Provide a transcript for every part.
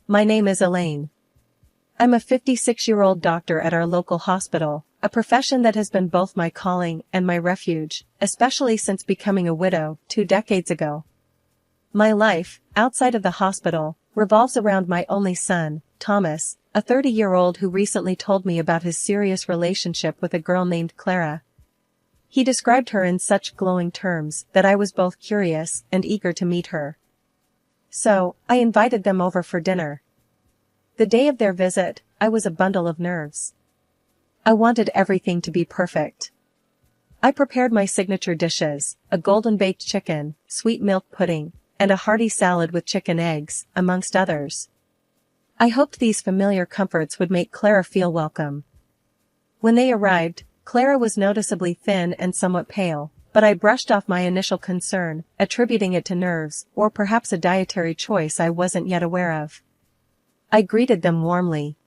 My name is Elaine. I'm a 56-year-old doctor at our local hospital, a profession that has been both my calling and my refuge, especially since becoming a widow 2 decades ago. My life, outside of the hospital, revolves around my only son, Thomas, a 30-year-old who recently told me about his serious relationship with a girl named Clara. He described her in such glowing terms that I was both curious and eager to meet her. So, I invited them over for dinner. The day of their visit, I was a bundle of nerves. I wanted everything to be perfect. I prepared my signature dishes, a golden baked chicken, sweet milk pudding, and a hearty salad with chicken eggs, amongst others. I hoped these familiar comforts would make Clara feel welcome. When they arrived, Clara was noticeably thin and somewhat pale, but I brushed off my initial concern, attributing it to nerves, or perhaps a dietary choice I wasn't yet aware of. I greeted them warmly.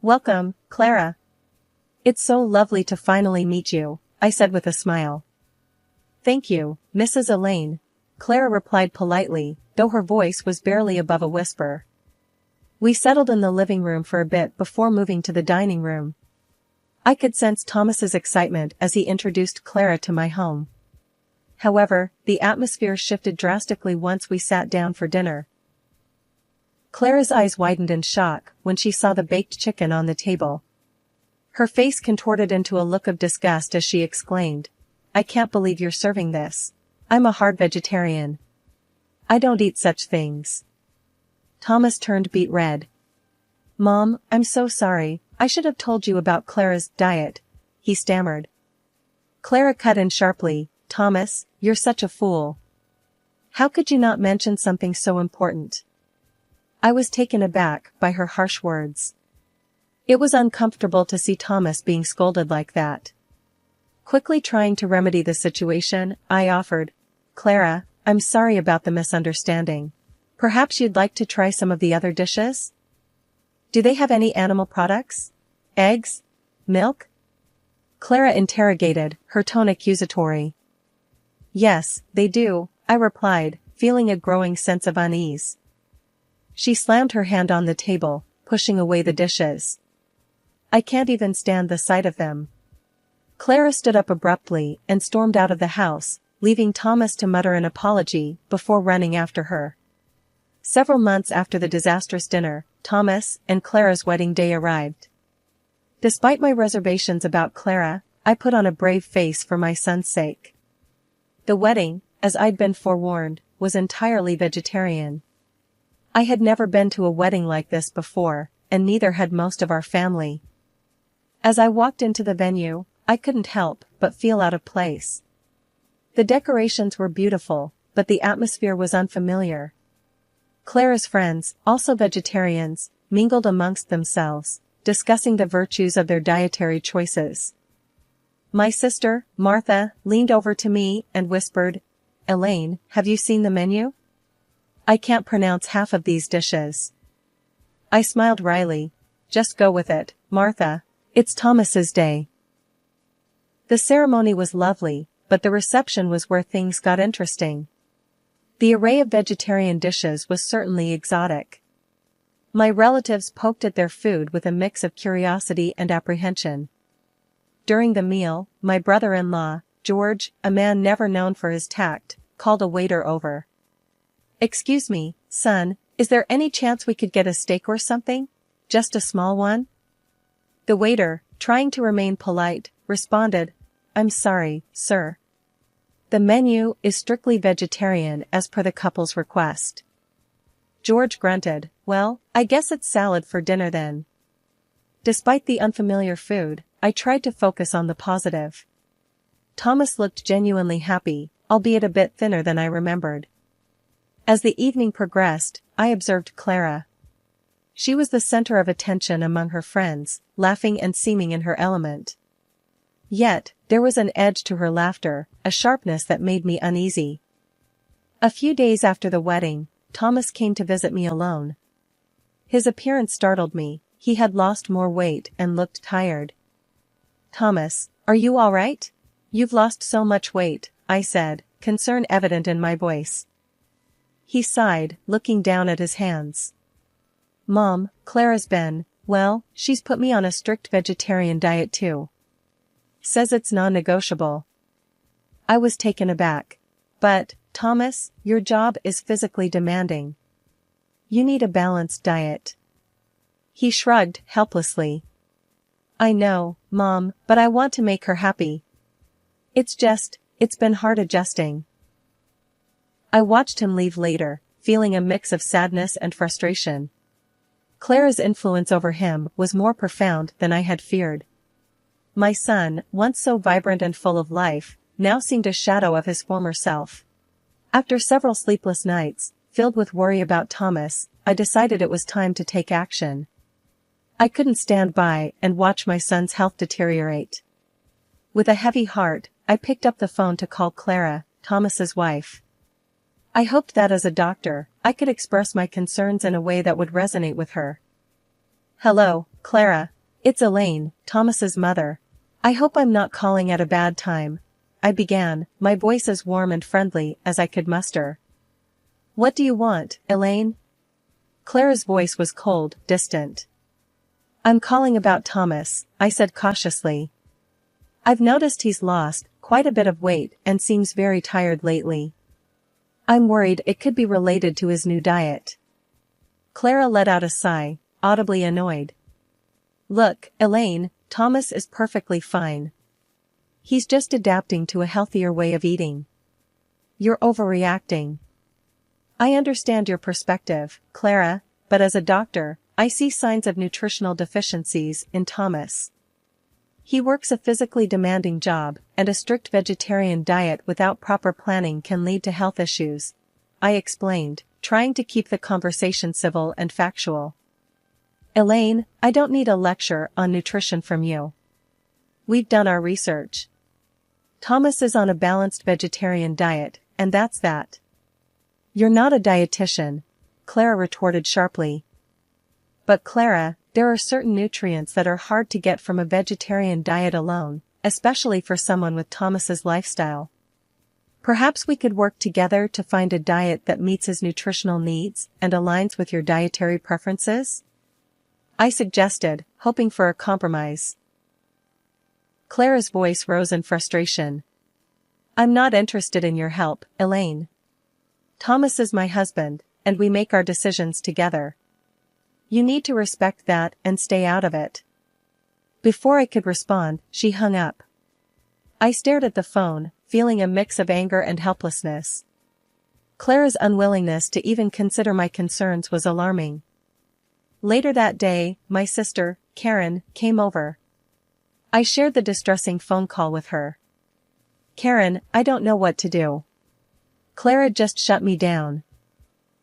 "Welcome, Clara. It's so lovely to finally meet you," I said with a smile. "Thank you, Mrs. Elaine," Clara replied politely, though her voice was barely above a whisper. We settled in the living room for a bit before moving to the dining room. I could sense Thomas's excitement as he introduced Clara to my home. However, the atmosphere shifted drastically once we sat down for dinner. Clara's eyes widened in shock when she saw the baked chicken on the table. Her face contorted into a look of disgust as she exclaimed, "I can't believe you're serving this. I'm a hard vegetarian. I don't eat such things." Thomas turned beet red. "Mom, I'm so sorry, I should have told you about Clara's diet," he stammered. Clara cut in sharply, "Thomas, you're such a fool. How could you not mention something so important?" I was taken aback by her harsh words. It was uncomfortable to see Thomas being scolded like that. Quickly trying to remedy the situation, I offered, "Clara, I'm sorry about the misunderstanding. Perhaps you'd like to try some of the other dishes? Do they have any animal products? Eggs? Milk?" Clara interrogated, her tone accusatory. "Yes, they do," I replied, feeling a growing sense of unease. She slammed her hand on the table, pushing away the dishes. "I can't even stand the sight of them." Clara stood up abruptly and stormed out of the house, leaving Thomas to mutter an apology before running after her. Several months after the disastrous dinner, Thomas and Clara's wedding day arrived. Despite my reservations about Clara, I put on a brave face for my son's sake. The wedding, as I'd been forewarned, was entirely vegetarian. I had never been to a wedding like this before, and neither had most of our family. As I walked into the venue, I couldn't help but feel out of place. The decorations were beautiful, but the atmosphere was unfamiliar. Clara's friends, also vegetarians, mingled amongst themselves, discussing the virtues of their dietary choices. My sister, Martha, leaned over to me and whispered, "Elaine, have you seen the menu? I can't pronounce half of these dishes." I smiled wryly. "Just go with it, Martha. It's Thomas's day." The ceremony was lovely, but the reception was where things got interesting. The array of vegetarian dishes was certainly exotic. My relatives poked at their food with a mix of curiosity and apprehension. During the meal, my brother-in-law, George, a man never known for his tact, called a waiter over. "Excuse me, son, is there any chance we could get a steak or something? Just a small one?" The waiter, trying to remain polite, responded, "I'm sorry, sir. The menu is strictly vegetarian as per the couple's request." George grunted, "Well, I guess it's salad for dinner then." Despite the unfamiliar food, I tried to focus on the positive. Thomas looked genuinely happy, albeit a bit thinner than I remembered. As the evening progressed, I observed Clara. She was the center of attention among her friends, laughing and seeming in her element. Yet, there was an edge to her laughter, a sharpness that made me uneasy. A few days after the wedding, Thomas came to visit me alone. His appearance startled me. He had lost more weight and looked tired. "Thomas, are you all right? You've lost so much weight," I said, concern evident in my voice. He sighed, looking down at his hands. Mom, Clara's been, well, she's put me on a strict vegetarian diet too. Says it's non-negotiable. I was taken aback. But, Thomas, your job is physically demanding. You need a balanced diet. He shrugged helplessly. I know, Mom, but I want to make her happy. It's been hard adjusting. I watched him leave later, feeling a mix of sadness and frustration. Clara's influence over him was more profound than I had feared. My son, once so vibrant and full of life, now seemed a shadow of his former self. After several sleepless nights, filled with worry about Thomas, I decided it was time to take action. I couldn't stand by and watch my son's health deteriorate. With a heavy heart, I picked up the phone to call Clara, Thomas's wife. I hoped that as a doctor, I could express my concerns in a way that would resonate with her. Hello, Clara. It's Elaine, Thomas's mother. I hope I'm not calling at a bad time. I began, my voice as warm and friendly as I could muster. What do you want, Elaine? Clara's voice was cold, distant. I'm calling about Thomas, I said cautiously. I've noticed he's lost quite a bit of weight and seems very tired lately. I'm worried it could be related to his new diet. Clara let out a sigh, audibly annoyed. Look, Elaine, Thomas is perfectly fine. He's just adapting to a healthier way of eating. You're overreacting. I understand your perspective, Clara, but as a doctor, I see signs of nutritional deficiencies in Thomas. He works a physically demanding job, and a strict vegetarian diet without proper planning can lead to health issues, I explained, trying to keep the conversation civil and factual. Elaine, I don't need a lecture on nutrition from you. We've done our research. Thomas is on a balanced vegetarian diet, and that's that. You're not a dietitian, Clara retorted sharply. But Clara, there are certain nutrients that are hard to get from a vegetarian diet alone, especially for someone with Thomas's lifestyle. Perhaps we could work together to find a diet that meets his nutritional needs and aligns with your dietary preferences? I suggested, hoping for a compromise. Clara's voice rose in frustration. I'm not interested in your help, Elaine. Thomas is my husband, and we make our decisions together. You need to respect that and stay out of it. Before I could respond, she hung up. I stared at the phone, feeling a mix of anger and helplessness. Clara's unwillingness to even consider my concerns was alarming. Later that day, my sister, Karen, came over. I shared the distressing phone call with her. Karen, I don't know what to do. Clara just shut me down.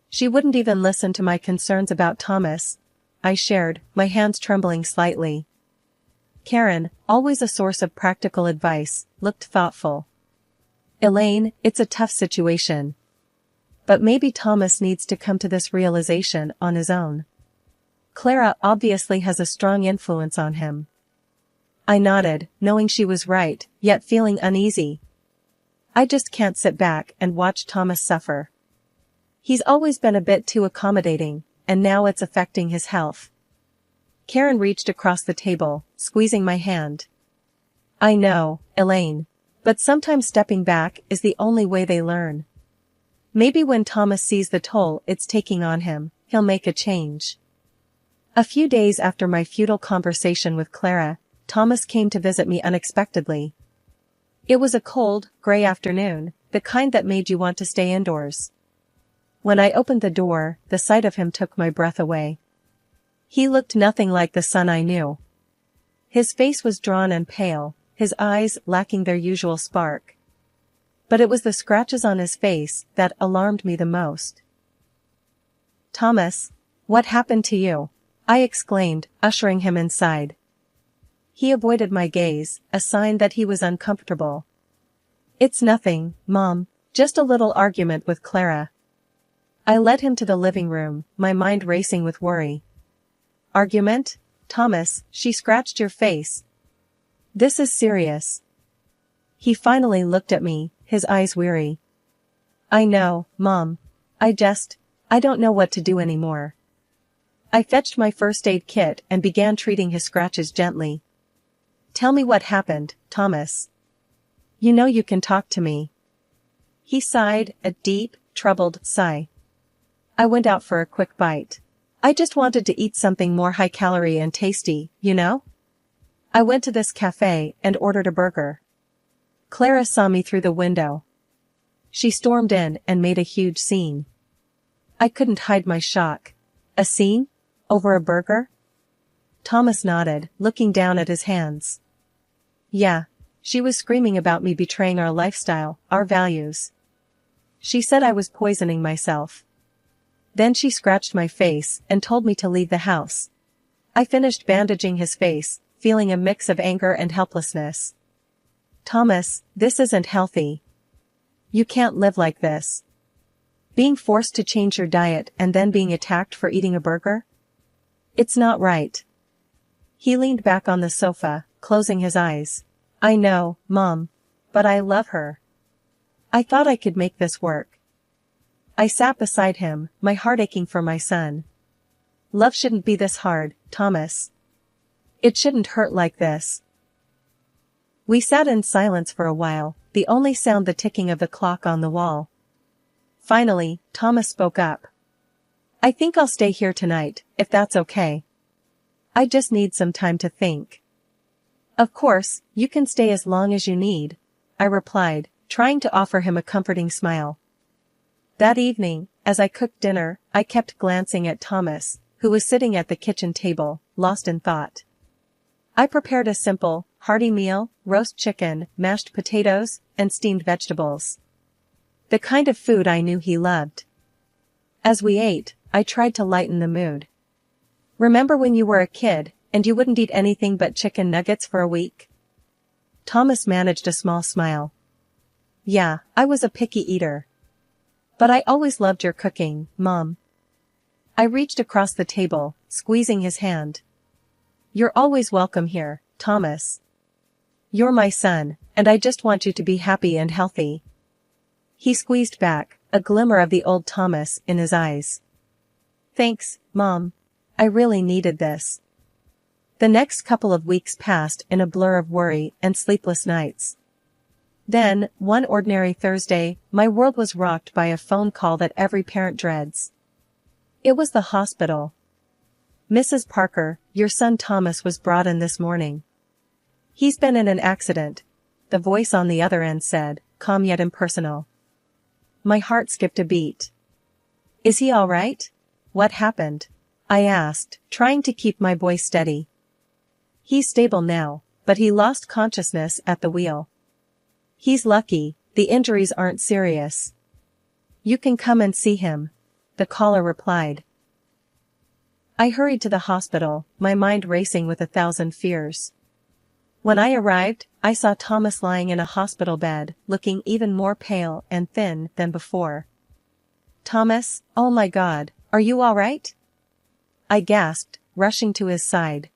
She wouldn't even listen to my concerns about Thomas, I shared, my hands trembling slightly. Karen, always a source of practical advice, looked thoughtful. Elaine, it's a tough situation. But maybe Thomas needs to come to this realization on his own. Clara obviously has a strong influence on him. I nodded, knowing she was right, yet feeling uneasy. I just can't sit back and watch Thomas suffer. He's always been a bit too accommodating, and now it's affecting his health. Karen reached across the table, squeezing my hand. I know, Elaine. But sometimes stepping back is the only way they learn. Maybe when Thomas sees the toll it's taking on him, he'll make a change. A few days after my futile conversation with Clara, Thomas came to visit me unexpectedly. It was a cold, gray afternoon, the kind that made you want to stay indoors. When I opened the door, the sight of him took my breath away. He looked nothing like the son I knew. His face was drawn and pale, his eyes lacking their usual spark. But it was the scratches on his face that alarmed me the most. Thomas, what happened to you? I exclaimed, ushering him inside. He avoided my gaze, a sign that he was uncomfortable. It's nothing, Mom, just a little argument with Clara. I led him to the living room, my mind racing with worry. Argument? Thomas, she scratched your face. This is serious. He finally looked at me, his eyes weary. I know, Mom. I don't know what to do anymore. I fetched my first aid kit and began treating his scratches gently. "Tell me what happened, Thomas. You know you can talk to me." He sighed, a deep, troubled sigh. "I went out for a quick bite. I just wanted to eat something more high-calorie and tasty, you know? I went to this cafe and ordered a burger. Clara saw me through the window. She stormed in and made a huge scene. I couldn't hide my shock. A scene? Over a burger?" Thomas nodded, looking down at his hands. "Yeah, she was screaming about me betraying our lifestyle, our values. She said I was poisoning myself. Then she scratched my face and told me to leave the house." I finished bandaging his face, feeling a mix of anger and helplessness. "Thomas, this isn't healthy. You can't live like this. Being forced to change your diet and then being attacked for eating a burger? It's not right." He leaned back on the sofa, closing his eyes. "I know, Mom. But I love her. I thought I could make this work." I sat beside him, my heart aching for my son. "Love shouldn't be this hard, Thomas. It shouldn't hurt like this." We sat in silence for a while, the only sound the ticking of the clock on the wall. Finally, Thomas spoke up. "I think I'll stay here tonight, if that's okay. I just need some time to think." "Of course, you can stay as long as you need," I replied, trying to offer him a comforting smile. That evening, as I cooked dinner, I kept glancing at Thomas, who was sitting at the kitchen table, lost in thought. I prepared a simple, hearty meal: roast chicken, mashed potatoes, and steamed vegetables. The kind of food I knew he loved. As we ate, I tried to lighten the mood. "Remember when you were a kid, and you wouldn't eat anything but chicken nuggets for a week?" Thomas managed a small smile. "Yeah, I was a picky eater. But I always loved your cooking, Mom." I reached across the table, squeezing his hand. "You're always welcome here, Thomas. You're my son, and I just want you to be happy and healthy." He squeezed back, a glimmer of the old Thomas in his eyes. "Thanks, Mom. I really needed this." The next couple of weeks passed in a blur of worry and sleepless nights. Then, one ordinary Thursday, my world was rocked by a phone call that every parent dreads. It was the hospital. "Mrs. Parker, your son Thomas was brought in this morning. He's been in an accident," the voice on the other end said, calm yet impersonal. My heart skipped a beat. "Is he all right? What happened?" I asked, trying to keep my voice steady. "He's stable now, but he lost consciousness at the wheel. He's lucky, the injuries aren't serious. You can come and see him," the caller replied. I hurried to the hospital, my mind racing with 1,000 fears. When I arrived, I saw Thomas lying in a hospital bed, looking even more pale and thin than before. "Thomas, oh my God, are you all right?" I gasped, rushing to his side.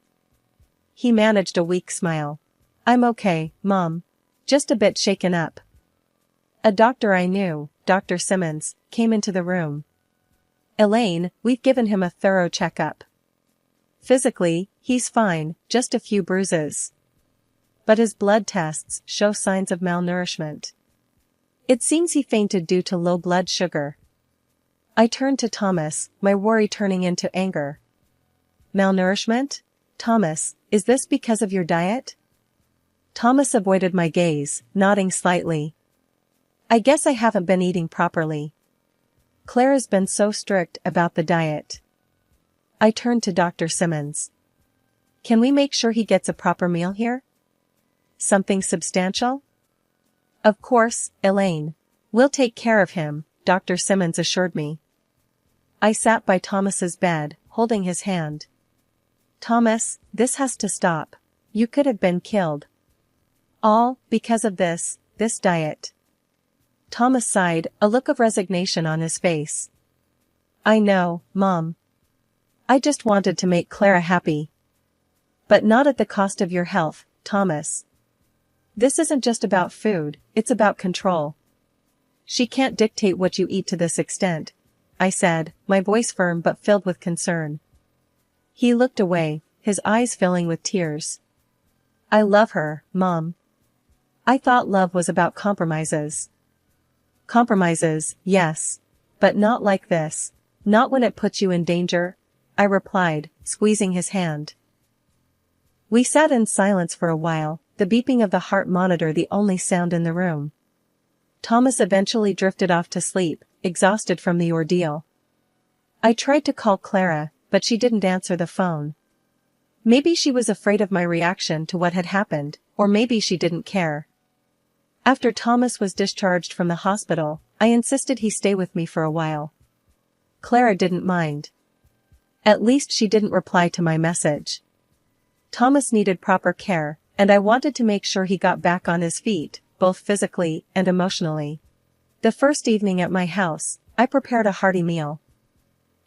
He managed a weak smile. "I'm okay, Mom. Just a bit shaken up." A doctor I knew, Dr. Simmons, came into the room. "Elaine, we've given him a thorough checkup. Physically, he's fine, just a few bruises. But his blood tests show signs of malnourishment. It seems he fainted due to low blood sugar." I turned to Thomas, my worry turning into anger. "Malnourishment? Thomas, is this because of your diet?" Thomas avoided my gaze, nodding slightly. "I guess I haven't been eating properly. Clara's been so strict about the diet." I turned to Dr. Simmons. "Can we make sure he gets a proper meal here? Something substantial?" "Of course, Elaine. We'll take care of him," Dr. Simmons assured me. I sat by Thomas's bed, holding his hand. "Thomas, this has to stop. You could have been killed. All because of this diet." Thomas sighed, a look of resignation on his face. "I know, Mom. I just wanted to make Clara happy. But not at the cost of your health, Thomas. This isn't just about food, it's about control. She can't dictate what you eat to this extent," I said, my voice firm but filled with concern. He looked away, his eyes filling with tears. I love her, Mom. I thought love was about compromises. Compromises, yes. But not like this. Not when it puts you in danger, I replied, squeezing his hand. We sat in silence for a while, the beeping of the heart monitor the only sound in the room. Thomas eventually drifted off to sleep, exhausted from the ordeal. I tried to call Clara, but she didn't answer the phone. Maybe she was afraid of my reaction to what had happened, or maybe she didn't care. After Thomas was discharged from the hospital, I insisted he stay with me for a while. Clara didn't mind. At least she didn't reply to my message. Thomas needed proper care, and I wanted to make sure he got back on his feet, both physically and emotionally. The first evening at my house, I prepared a hearty meal.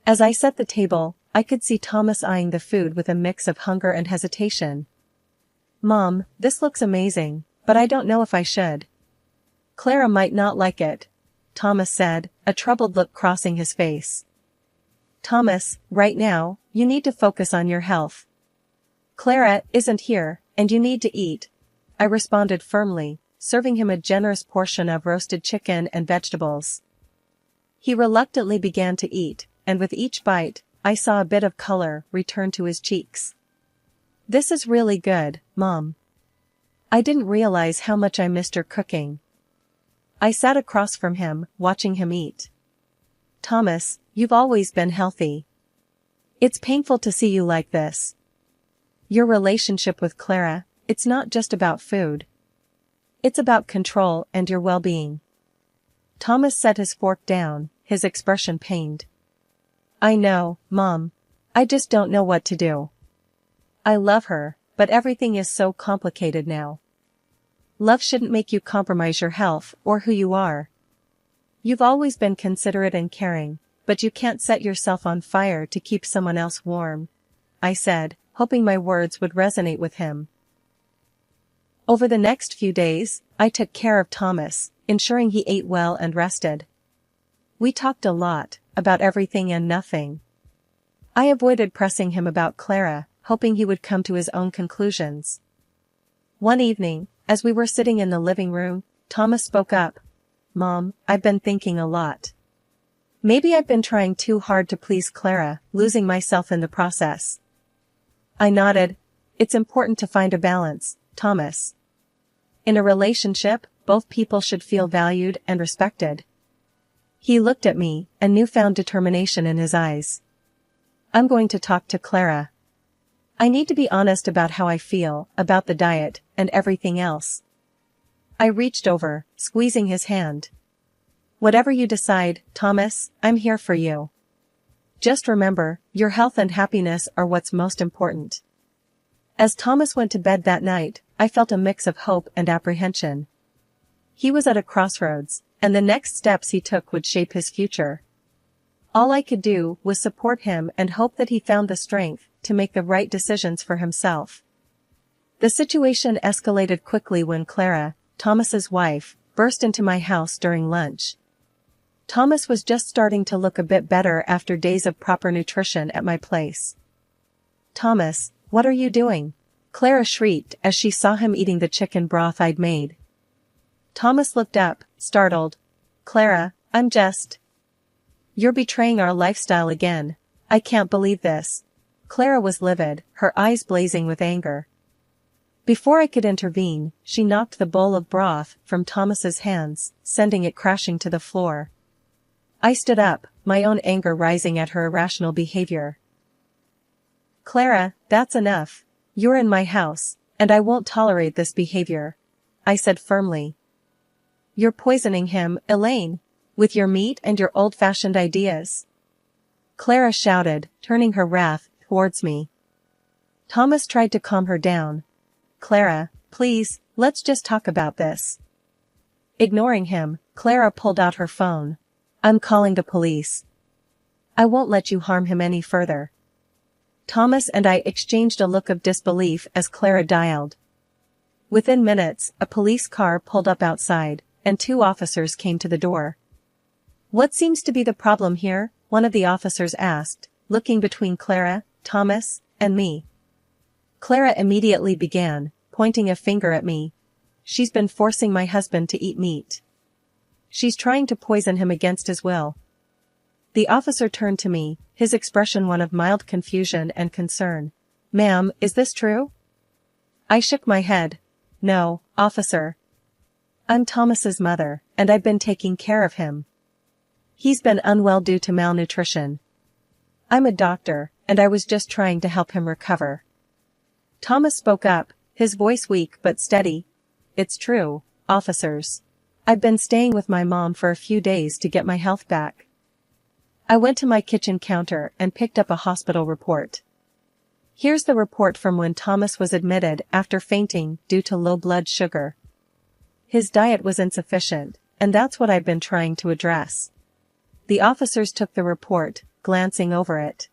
As I set the table, I could see Thomas eyeing the food with a mix of hunger and hesitation. Mom, this looks amazing, but I don't know if I should. Clara might not like it, Thomas said, a troubled look crossing his face. Thomas, right now, you need to focus on your health. Clara isn't here, and you need to eat, I responded firmly, serving him a generous portion of roasted chicken and vegetables. He reluctantly began to eat, and with each bite, I saw a bit of color return to his cheeks. This is really good, Mom. I didn't realize how much I missed her cooking. I sat across from him, watching him eat. Thomas, you've always been healthy. It's painful to see you like this. Your relationship with Clara, it's not just about food. It's about control and your well-being. Thomas set his fork down, his expression pained. I know, Mom. I just don't know what to do. I love her, but everything is so complicated now. Love shouldn't make you compromise your health or who you are. You've always been considerate and caring, but you can't set yourself on fire to keep someone else warm, I said, hoping my words would resonate with him. Over the next few days, I took care of Thomas, ensuring he ate well and rested. We talked a lot, about everything and nothing. I avoided pressing him about Clara, hoping he would come to his own conclusions. One evening, as we were sitting in the living room, Thomas spoke up. Mom, I've been thinking a lot. Maybe I've been trying too hard to please Clara, losing myself in the process. I nodded. It's important to find a balance, Thomas. In a relationship, both people should feel valued and respected. He looked at me, a newfound determination in his eyes. I'm going to talk to Clara. I need to be honest about how I feel, about the diet, and everything else. I reached over, squeezing his hand. Whatever you decide, Thomas, I'm here for you. Just remember, your health and happiness are what's most important. As Thomas went to bed that night, I felt a mix of hope and apprehension. He was at a crossroads, and the next steps he took would shape his future. All I could do was support him and hope that he found the strength to make the right decisions for himself. The situation escalated quickly when Clara, Thomas's wife, burst into my house during lunch. Thomas was just starting to look a bit better after days of proper nutrition at my place. Thomas, what are you doing? Clara shrieked as she saw him eating the chicken broth I'd made. Thomas looked up, startled. Clara, I'm just... You're betraying our lifestyle again. I can't believe this. Clara was livid, her eyes blazing with anger. Before I could intervene, she knocked the bowl of broth from Thomas's hands, sending it crashing to the floor. I stood up, my own anger rising at her irrational behavior. Clara, that's enough. You're in my house, and I won't tolerate this behavior, I said firmly. You're poisoning him, Elaine, with your meat and your old-fashioned ideas. Clara shouted, turning her wrath towards me. Thomas tried to calm her down. Clara, please, let's just talk about this. Ignoring him, Clara pulled out her phone. I'm calling the police. I won't let you harm him any further. Thomas and I exchanged a look of disbelief as Clara dialed. Within minutes, a police car pulled up outside, and 2 officers came to the door. What seems to be the problem here? One of the officers asked, looking between Clara, Thomas, and me." Clara immediately began, pointing a finger at me. "She's been forcing my husband to eat meat. She's trying to poison him against his will." The officer turned to me, his expression one of mild confusion and concern. "Ma'am, is this true?" I shook my head. "No, officer. I'm Thomas's mother, and I've been taking care of him. He's been unwell due to malnutrition. I'm a doctor, and I was just trying to help him recover." Thomas spoke up, his voice weak but steady. "It's true, officers. I've been staying with my mom for a few days to get my health back." I went to my kitchen counter and picked up a hospital report. Here's the report from when Thomas was admitted after fainting due to low blood sugar. His diet was insufficient, and that's what I've been trying to address. The officers took the report, glancing over it.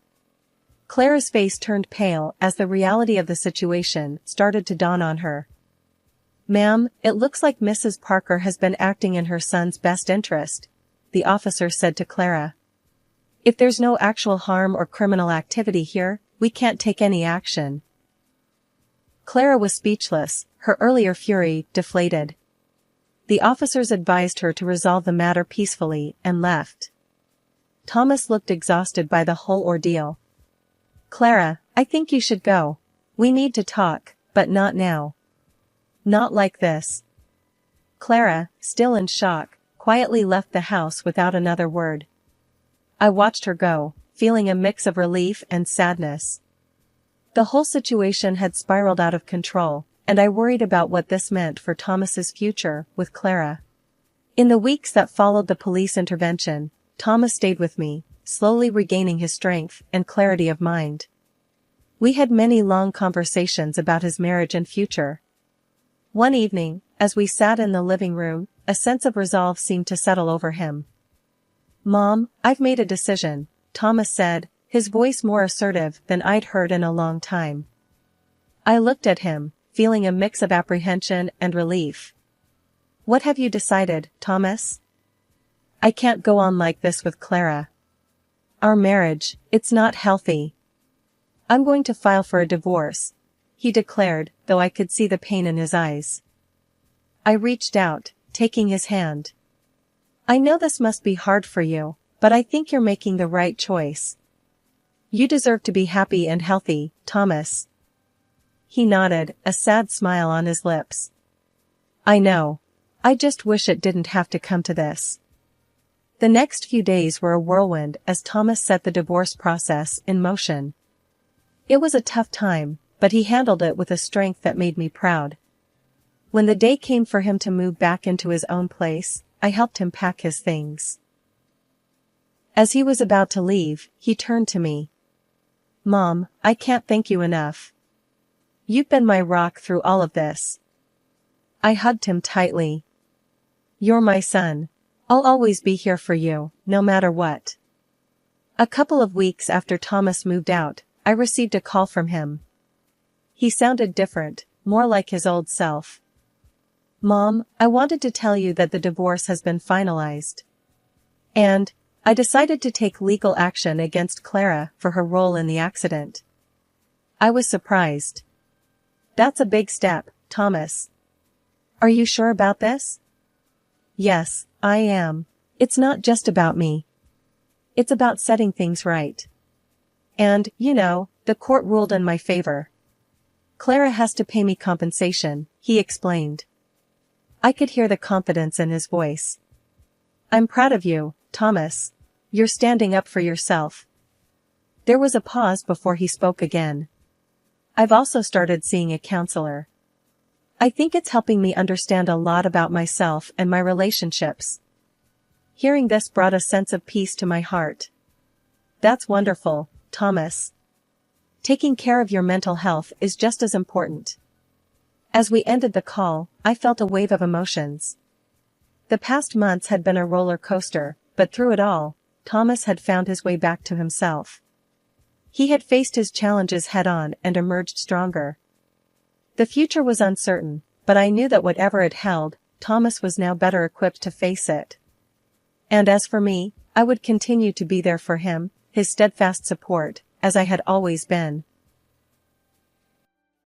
Clara's face turned pale as the reality of the situation started to dawn on her. "Ma'am, it looks like Mrs. Parker has been acting in her son's best interest," the officer said to Clara. "If there's no actual harm or criminal activity here, we can't take any action." Clara was speechless, her earlier fury deflated. The officers advised her to resolve the matter peacefully and left. Thomas looked exhausted by the whole ordeal. "Clara, I think you should go. We need to talk, but not now. Not like this." Clara, still in shock, quietly left the house without another word. I watched her go, feeling a mix of relief and sadness. The whole situation had spiraled out of control, and I worried about what this meant for Thomas's future with Clara. In the weeks that followed the police intervention, Thomas stayed with me, slowly regaining his strength and clarity of mind. We had many long conversations about his marriage and future. One evening, as we sat in the living room, a sense of resolve seemed to settle over him. "Mom, I've made a decision," Thomas said, his voice more assertive than I'd heard in a long time. I looked at him, feeling a mix of apprehension and relief. "What have you decided, Thomas?" "I can't go on like this with Clara. Our marriage, it's not healthy. I'm going to file for a divorce," he declared, though I could see the pain in his eyes. I reached out, taking his hand. "I know this must be hard for you, but I think you're making the right choice. You deserve to be happy and healthy, Thomas." He nodded, a sad smile on his lips. "I know. I just wish it didn't have to come to this." The next few days were a whirlwind as Thomas set the divorce process in motion. It was a tough time, but he handled it with a strength that made me proud. When the day came for him to move back into his own place, I helped him pack his things. As he was about to leave, he turned to me. "Mom, I can't thank you enough. You've been my rock through all of this." I hugged him tightly. "You're my son. I'll always be here for you, no matter what." A couple of weeks after Thomas moved out, I received a call from him. He sounded different, more like his old self. "Mom, I wanted to tell you that the divorce has been finalized. And I decided to take legal action against Clara for her role in the accident." I was surprised. "That's a big step, Thomas. Are you sure about this?" "Yes, I am. It's not just about me. It's about setting things right. And, the court ruled in my favor. Clara has to pay me compensation," he explained. I could hear the confidence in his voice. "I'm proud of you, Thomas. You're standing up for yourself." There was a pause before he spoke again. "I've also started seeing a counselor. I think it's helping me understand a lot about myself and my relationships." Hearing this brought a sense of peace to my heart. "That's wonderful, Thomas. Taking care of your mental health is just as important." As we ended the call, I felt a wave of emotions. The past months had been a roller coaster, but through it all, Thomas had found his way back to himself. He had faced his challenges head-on and emerged stronger. The future was uncertain, but I knew that whatever it held, Thomas was now better equipped to face it. And as for me, I would continue to be there for him, his steadfast support, as I had always been.